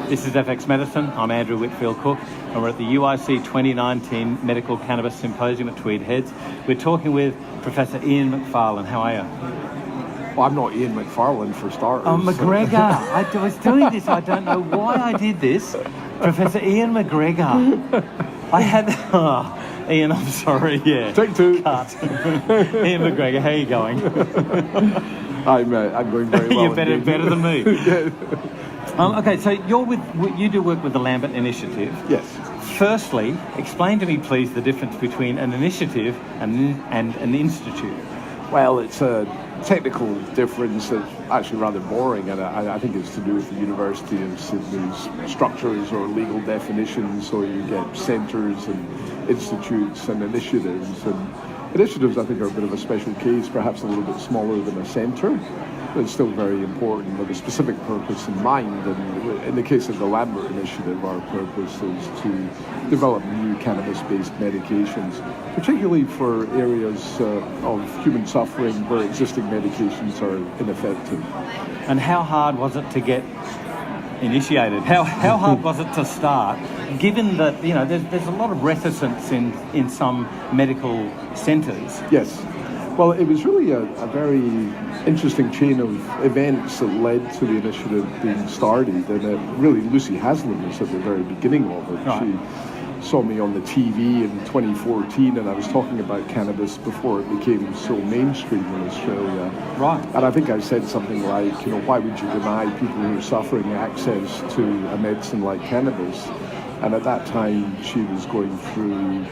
This is FX Medicine. I'm Andrew Whitfield-Cook, and we're at the UIC 2019 Medical Cannabis Symposium at Tweed Heads. We're talking with Professor Iain McFarlane. How are you? Well, I'm not Iain McFarlane, for starters. Oh, McGregor. I was doing this. I don't know why I did this. Professor Iain McGregor. I had... Iain, I'm sorry. Yeah. Take two. Cut. Iain McGregor, how are you going? I'm going very well. You're better than me. Yeah. Okay, so you do work with the Lambert Initiative. Yes. Firstly, explain to me, please, the difference between an initiative and an institute. Well, it's a technical difference that's actually rather boring, and I think it's to do with the University of Sydney's structures or legal definitions. So you get centres and institutes and initiatives. And initiatives, I think, are a bit of a special case, perhaps a little bit smaller than a centre. But it's still very important with a specific purpose in mind. And in the case of the Lambert Initiative, our purpose is to develop new cannabis-based medications, particularly for areas of human suffering where existing medications are ineffective. And how hard was it to get initiated? How hard was it to start, given that there's a lot of reticence in some medical centres? Yes. Well, it was really a very interesting chain of events that led to the initiative being started, and really Lucy Haslam was at the very beginning of it. Right. She saw me on the TV in 2014, and I was talking about cannabis before it became so mainstream in Australia. Right. And I think I said something like, why would you deny people who are suffering access to a medicine like cannabis? And at that time, she was going through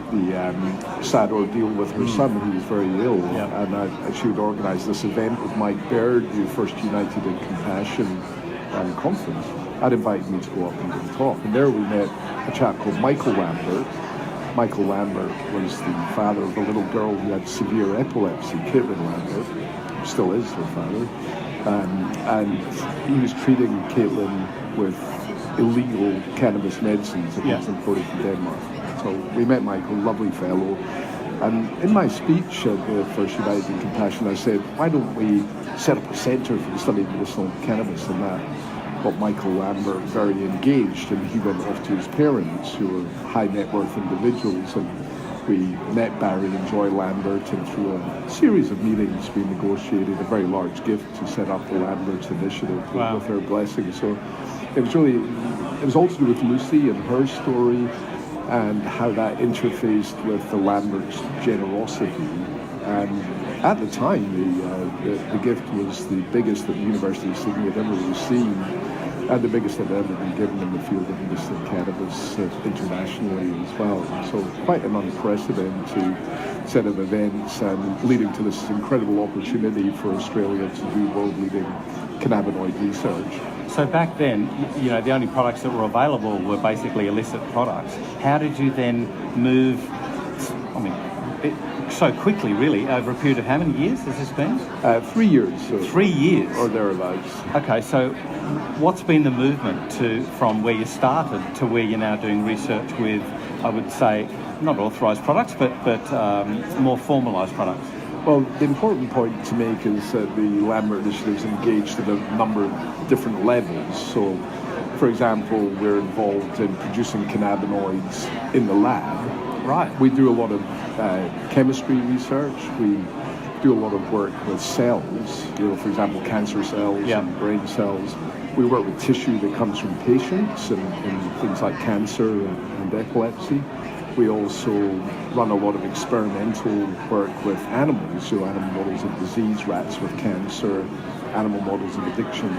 the sad ordeal with her son, who was very ill. Yep. And she would organise this event with McGr, who first united in Compassion conference. I'd invited me to go up and give a talk. And there we met a chap called Michael Lambert. Michael Lambert was the father of a little girl who had severe epilepsy, Caitlin Lambert, who still is her father. And he was treating Caitlin with illegal cannabis medicines that was imported from Denmark. So we met Michael, lovely fellow. And in my speech at the first United in Compassion, I said, why don't we set up a centre for the study of medicinal cannabis? And that got Michael Lambert very engaged, and he went off to his parents, who were high net worth individuals, and we met Barry and Joy Lambert, and through a series of meetings we negotiated a very large gift to set up the Lambert Initiative with her blessing. So it was all to do with Lucy and her story, and how that interfaced with the Lambert's generosity. And at the time, the gift was the biggest that the University of Sydney had ever received, and the biggest that had ever been given in the field of medicinal cannabis internationally as well. So quite an unprecedented set of events, and leading to this incredible opportunity for Australia to do world-leading cannabinoid research. So back then, the only products that were available were basically illicit products. How did you then move, so quickly, really, over a period of how many years has this been? 3 years. 3 years? Or thereabouts. Okay, so what's been the movement from where you started to where you're now doing research with, I would say, not authorised products, but more formalised products? Well, the important point to make is that the Lambert Initiative is engaged at a number of different levels. So, for example, we're involved in producing cannabinoids in the lab. Right. We do a lot of chemistry research. We do a lot of work with cells, for example, cancer cells and brain cells. We work with tissue that comes from patients and things like cancer and epilepsy. We also run a lot of experimental work with animals, animal models of disease, rats with cancer, animal models of addiction.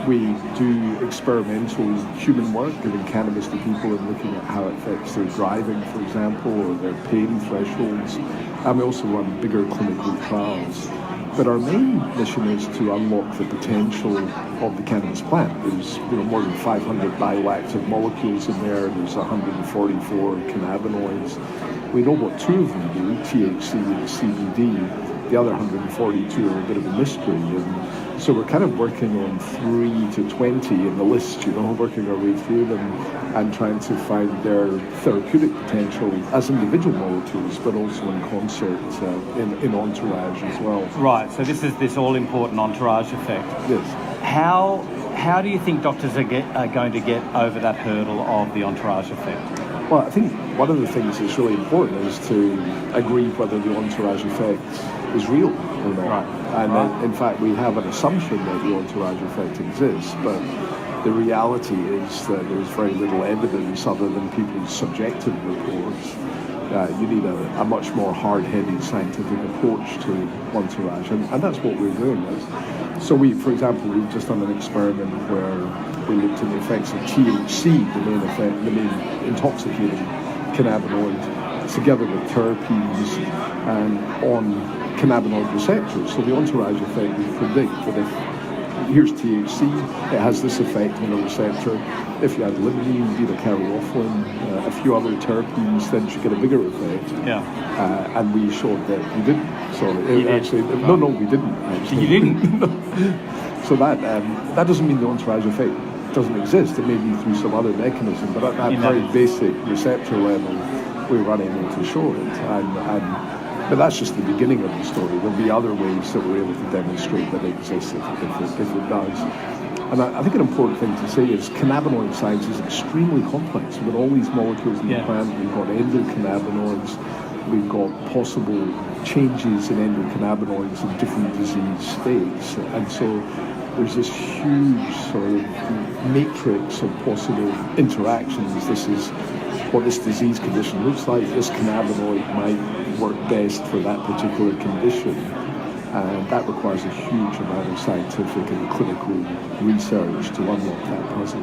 We do experimental human work, giving cannabis to people and looking at how it affects their driving, for example, or their pain thresholds. And we also run bigger clinical trials. But our main mission is to unlock the potential of the cannabis plant. There's more than 500 bioactive molecules in there. There's 144 cannabinoids. We know what 2 of them do, THC and CBD. The other 142 are a bit of a mystery. And so we're kind of working on 3 to 20 in the list, working our way through them and trying to find their therapeutic potential as individual molecules, but also in concert in Entourage as well. Right, so this is this all-important Entourage effect. Yes. How How do you think doctors are going to get over that hurdle of the entourage effect? Well, I think one of the things that's really important is to agree whether the entourage effect is real or not. Right. And in fact, we have an assumption that the entourage effect exists, but the reality is that there's very little evidence other than people's subjective reports. You need a much more hard-headed scientific approach to entourage, and that's what we're doing. So for example, we've just done an experiment where we looked at the effects of THC, the main intoxicating cannabinoid, together with terpenes on cannabinoid receptors. So the entourage effect we predict that if here's THC, it has this effect on the receptor. If you had limonene, beta-caryophyllene, a few other terpenes, then you get a bigger effect. Yeah. And we showed that we didn't. So no, we didn't actually. You didn't? So that doesn't mean the entourage effect doesn't exist. It may be through some other mechanism, but at that very basic receptor level, we were unable to show it. But that's just the beginning of the story. There'll be other ways that we're able to demonstrate that it exists if it does. And I think an important thing to say is cannabinoid science is extremely complex. We've got all these molecules in the plant. We've got endocannabinoids. We've got possible changes in endocannabinoids in different disease states. And so there's this huge sort of matrix of possible interactions. This is what this disease condition looks like. This cannabinoid might work best for that particular condition. And that requires a huge amount of scientific and clinical research to unlock that puzzle.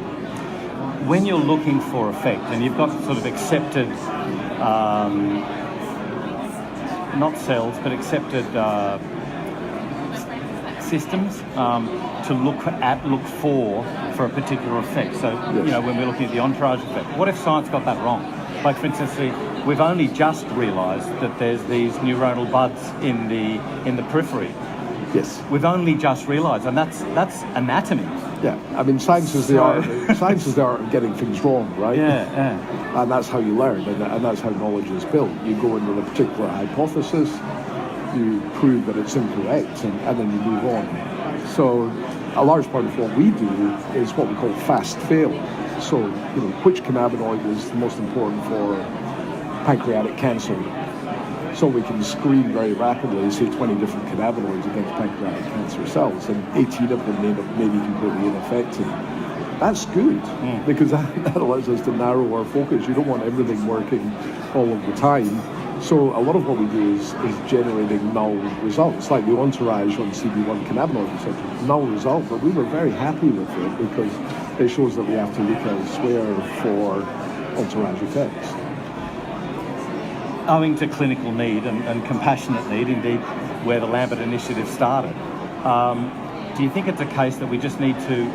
When you're looking for effect, and you've got sort of accepted, not cells, but accepted systems to look for a particular effect. So, yes. When we're looking at the entourage effect, what if science got that wrong? Like, for instance, we've only just realised that there's these neuronal buds in the periphery. Yes. We've only just realised, and that's anatomy. Yeah, I mean, science is the art of getting things wrong, right? Yeah. And that's how you learn, and that's how knowledge is built. You go in with a particular hypothesis, you prove that it's incorrect, and then you move on. So a large part of what we do is what we call fast fail. So, which cannabinoid is the most important for pancreatic cancer? So we can screen very rapidly, say 20 different cannabinoids against pancreatic cancer cells, and 18 of them may be completely ineffective. That's good, because that allows us to narrow our focus. You don't want everything working all of the time. So a lot of what we do is generating null results, like the entourage on CB1 cannabinoid receptor, null result, but we were very happy with it because it shows that we have to look elsewhere for entourage effects. Owing to clinical need and compassionate need, indeed, where the Lambert Initiative started, do you think it's a case that we just need to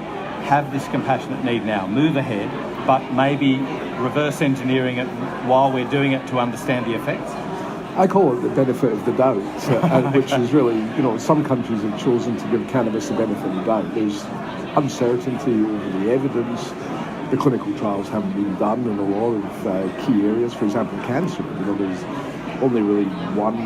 have this compassionate need now, move ahead, but maybe reverse engineering it while we're doing it to understand the effects? I call it the benefit of the doubt, which is really, some countries have chosen to give cannabis the benefit of the doubt. There's uncertainty over the evidence. The clinical trials haven't been done in a lot of key areas. For example, cancer. There's only really one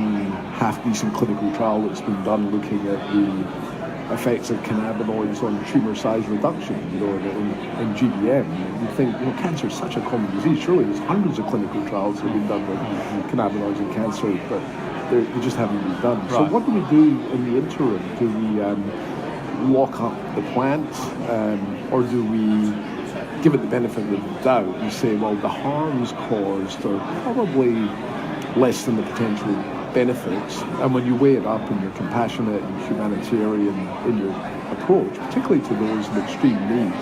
half-decent clinical trial that's been done looking at the effects of cannabinoids on tumour size reduction, in GBM. You think, cancer is such a common disease. Surely there's hundreds of clinical trials that have been done with cannabinoids in cancer, but they just haven't been done. Right. So what do we do in the interim? Do we lock up the plant, or do we give it the benefit of the doubt and say, well, the harms caused are probably less than the potential benefits, and when you weigh it up and you're compassionate and humanitarian in your approach, particularly to those in extreme need,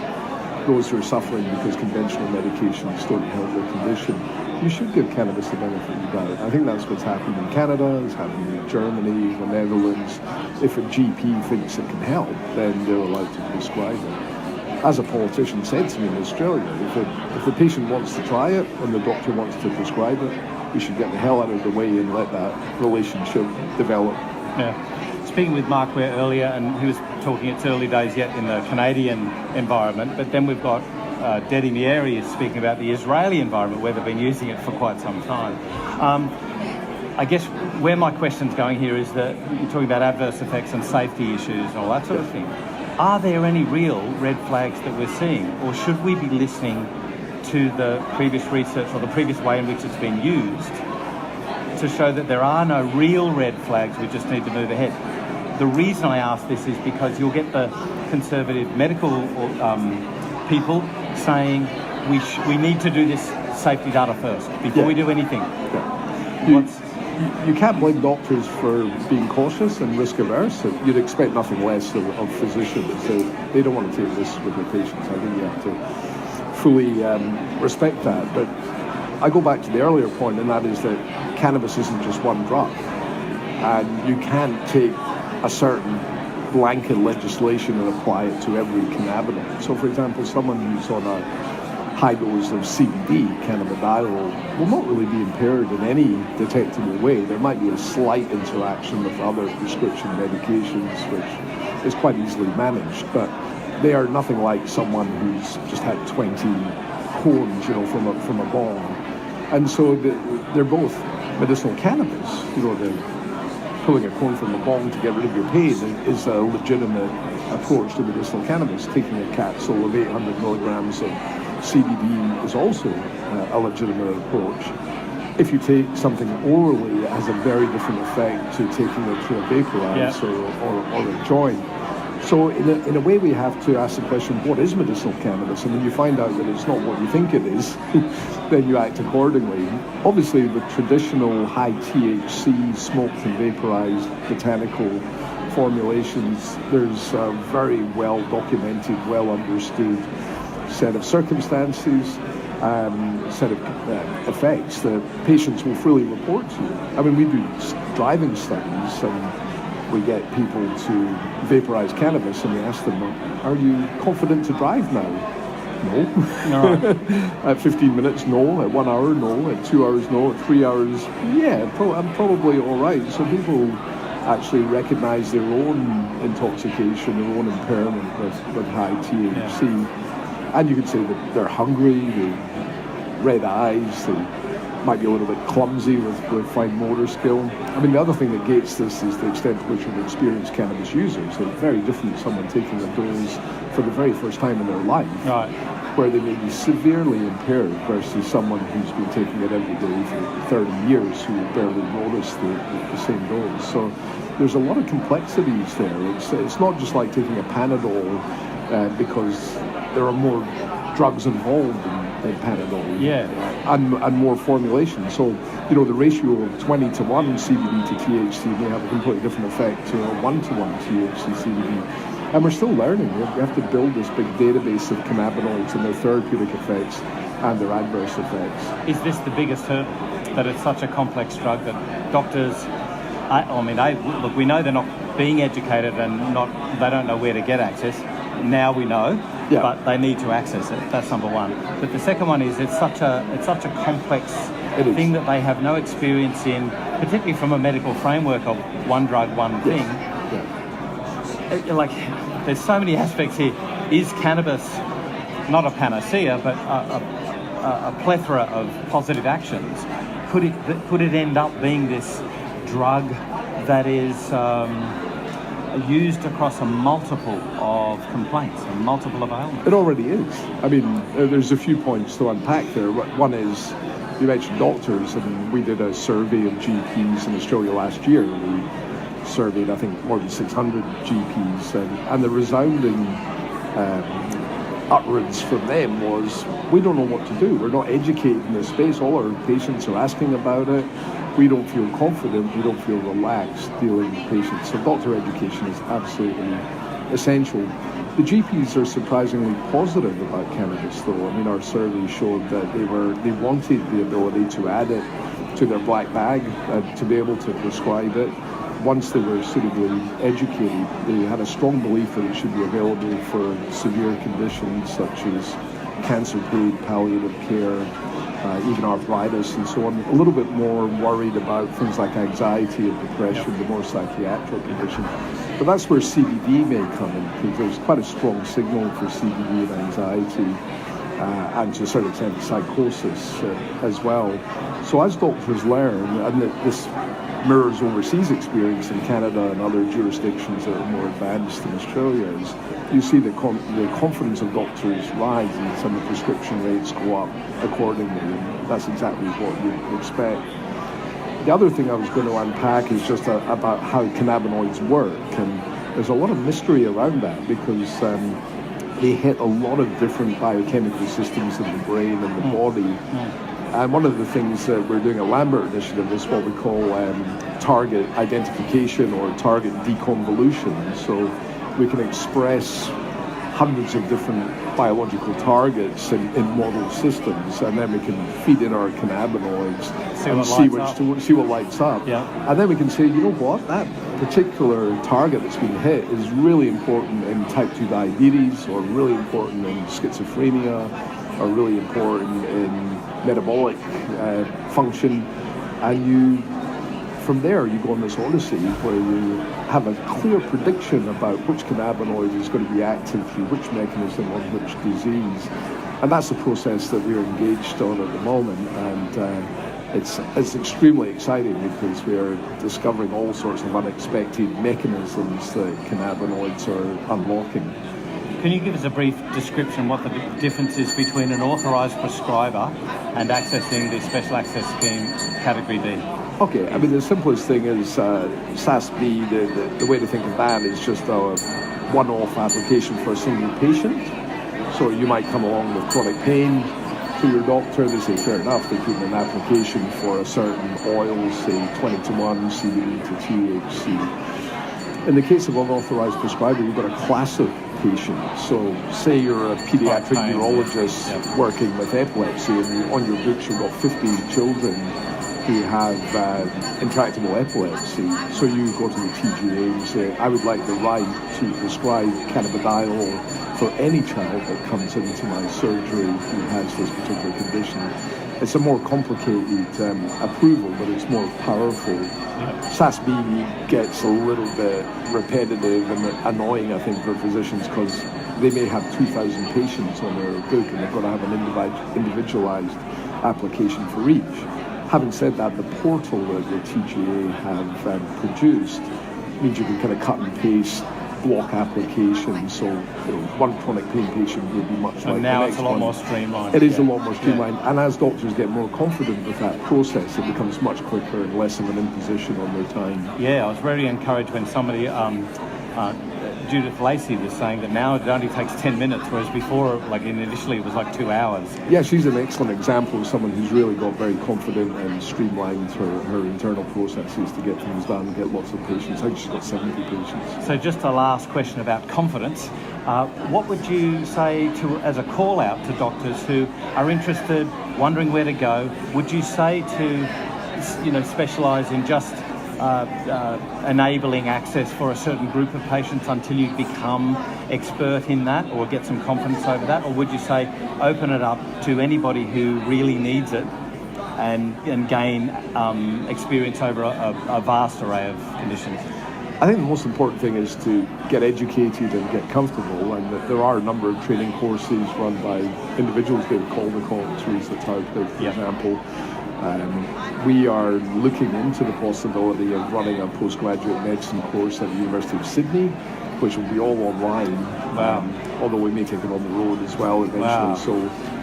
those who are suffering because conventional medications don't help their condition, you should give cannabis the benefit of the doubt. I think that's what's happened in Canada, it's happened in Germany, the Netherlands. If a GP thinks it can help, then they're allowed to prescribe it. As a politician said to me in Australia, if the patient wants to try it and the doctor wants to prescribe it, we should get the hell out of the way and let that relationship develop. Yeah. Speaking with Mark Ware earlier, and he was talking, it's early days yet in the Canadian environment, but then we've got Dedi Mieri is speaking about the Israeli environment where they've been using it for quite some time. I guess where my question's going here is that you're talking about adverse effects and safety issues and all that sort of thing. are there any real red flags that we're seeing, or should we be listening to the previous research or the previous way in which it's been used to show that there are no real red flags, we just need to move ahead? The reason I ask this is because you'll get the conservative medical people saying we need to do this safety data first before we do anything. You can't blame doctors for being cautious and risk averse. You'd expect nothing less of physicians. They don't want to take risks with their patients. I think you have to fully respect that. But I go back to the earlier point, and that is that cannabis isn't just one drug. And you can't take a certain blanket legislation and apply it to every cannabinoid. So, for example, someone who's on a high dose of CBD, cannabidiol, will not really be impaired in any detectable way. There might be a slight interaction with other prescription medications, which is quite easily managed, but they are nothing like someone who's just had 20 cones, from a bong. And so they're both medicinal cannabis. Pulling a cone from a bong to get rid of your pain is a legitimate approach to medicinal cannabis. Taking a capsule of 800 milligrams of CBD is also a legitimate approach. If you take something orally, it has a very different effect to taking it through a vaporizer or a joint. So in a way, we have to ask the question, what is medicinal cannabis? And when you find out that it's not what you think it is, then you act accordingly. Obviously, the traditional high THC, smoked and vaporized botanical formulations, there's a very well documented, well understood set of circumstances, set of effects that patients will freely report to you. I mean, we do driving studies and we get people to vaporize cannabis and we ask them, are you confident to drive now? No. At 15 minutes, no. At 1 hour, no. At 2 hours, no. At 3 hours, yeah, I'm probably all right. So people actually recognize their own intoxication, their own impairment with high THC. Yeah. And you could say that they're hungry, they red eyes, they might be a little bit clumsy with fine motor skill. I mean, the other thing that gates this is the extent to which you're experienced cannabis users. So it's very different to someone taking a dose for the very first time in their life, right, where they may be severely impaired versus someone who's been taking it every day for 30 years who will barely notice the same dose. So there's a lot of complexities there. It's not just like taking a Panadol because there are more drugs involved in Panadol, and more formulation. So, the ratio of 20 to 1 CBD to THC may have a completely different effect to a 1 to 1 THC CBD. And we're still learning. We have to build this big database of cannabinoids and their therapeutic effects and their adverse effects. Is this the biggest hurdle, that it's such a complex drug that doctors, look, we know they're not being educated and they don't know where to get access. Now we know, but they need to access it. That's number one. But the second one is it's such a complex thing that they have no experience in, particularly from a medical framework of one drug, one thing. Like, there's so many aspects here. Is cannabis not a panacea, but a plethora of positive actions? Could it end up being this drug that is used across a multiple of complaints and multiple of ailments? It already is. I mean, there's a few points to unpack there. One is, you mentioned doctors, and we did a survey of GPs in Australia last year. We surveyed, I think, more than 600 GPs, and the resounding utterance from them was, we don't know what to do. We're not educated in this space. All our patients are asking about it. We don't feel confident, we don't feel relaxed dealing with patients. So doctor education is absolutely essential. The GPs are surprisingly positive about cannabis, though. I mean, our survey showed that they wanted the ability to add it to their black bag, to be able to prescribe it. Once they were suitably educated, they had a strong belief that it should be available for severe conditions such as cancer paid, palliative care, even arthritis and so on. A little bit more worried about things like anxiety and depression, the more psychiatric condition. But that's where CBD may come in, because there's quite a strong signal for CBD and anxiety, and to a certain extent psychosis as well. So as doctors learn, and this mirrors overseas experience in Canada and other jurisdictions that are more advanced than Australia, is you see the confidence of doctors rise and some of the prescription rates go up accordingly, and that's exactly what you'd expect. The other thing I was going to unpack is just about how cannabinoids work, and there's a lot of mystery around that because they hit a lot of different biochemical systems in the brain and the body. And one of the things that we're doing at Lambert Initiative is what we call target identification or target deconvolution. So we can express hundreds of different biological targets in model systems, and then we can feed in our cannabinoids and see what lights up. Yeah. And then we can say, you know what, that particular target that's been hit is really important in type 2 diabetes, or really important in schizophrenia, or really important in metabolic function. And from there you go on this odyssey where you have a clear prediction about which cannabinoid is going to be active through which mechanism on which disease. And that's the process that we're engaged on at the moment, and it's extremely exciting because we are discovering all sorts of unexpected mechanisms that cannabinoids are unlocking. Can you give us a brief description what the difference is between an authorised prescriber and accessing the Special Access Scheme Category B? Okay, I mean, the simplest thing is SAS PD, the way to think of that is just a one-off application for a single patient. So you might come along with chronic pain to your doctor, they say, fair enough, they put in an application for a certain oil, say 20-to-1 CBD to THC. In the case of unauthorized prescriber, you've got a class of patients. So say you're a pediatric neurologist working with epilepsy, and on your books you've got 50 children who have intractable epilepsy. So you go to the TGA and say, I would like the right to prescribe cannabidiol for any child that comes into my surgery who has this particular condition. It's a more complicated approval, but it's more powerful. SAS PD gets a little bit repetitive and annoying, I think, for physicians because they may have 2,000 patients on their book and they've got to have an individualized application for each. Having said that, the portal that the TGA have produced means you can kind of cut and paste block applications, so one chronic pain patient would be much like the next one. Now it's a lot more streamlined. It is a lot more streamlined, and as doctors get more confident with that process, it becomes much quicker and less of an imposition on their time. Yeah, I was very encouraged when somebody, Judith Lacey, was saying that now it only takes 10 minutes, whereas before, initially it was like 2 hours. Yeah, she's an excellent example of someone who's really got very confident and streamlined her internal processes to get things done and get lots of patients. I think she's got 70 patients. So just a last question about confidence. What would you say as a call out to doctors who are interested, wondering where to go? Would you say to, specialise in just enabling access for a certain group of patients until you become expert in that or get some confidence over that? Or would you say open it up to anybody who really needs it and gain experience over a vast array of conditions? I think the most important thing is to get educated and get comfortable, and that there are a number of training courses run by individuals. David Caldecott, Teresa Tarpley, for example. We are looking into the possibility of running a postgraduate medicine course at the University of Sydney, which will be all online. Wow. Although we may take it on the road as well eventually. Wow. So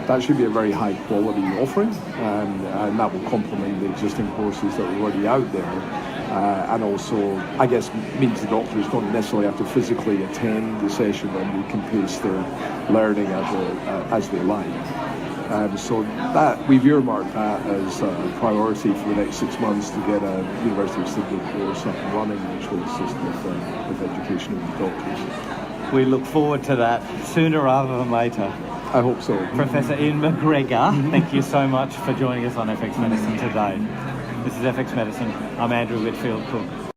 that should be a very high quality offering, and that will complement the existing courses that are already out there. And also, I guess, means the doctors don't necessarily have to physically attend the session, and they can pace their learning as they like. So that we've earmarked that as a priority for the next 6 months to get a University of Sydney course up and running, which will assist with education of the doctors. We look forward to that sooner rather than later. I hope so. Professor Iain McGregor, thank you so much for joining us on FX Medicine today. This is FX Medicine. I'm Andrew Whitfield Cook.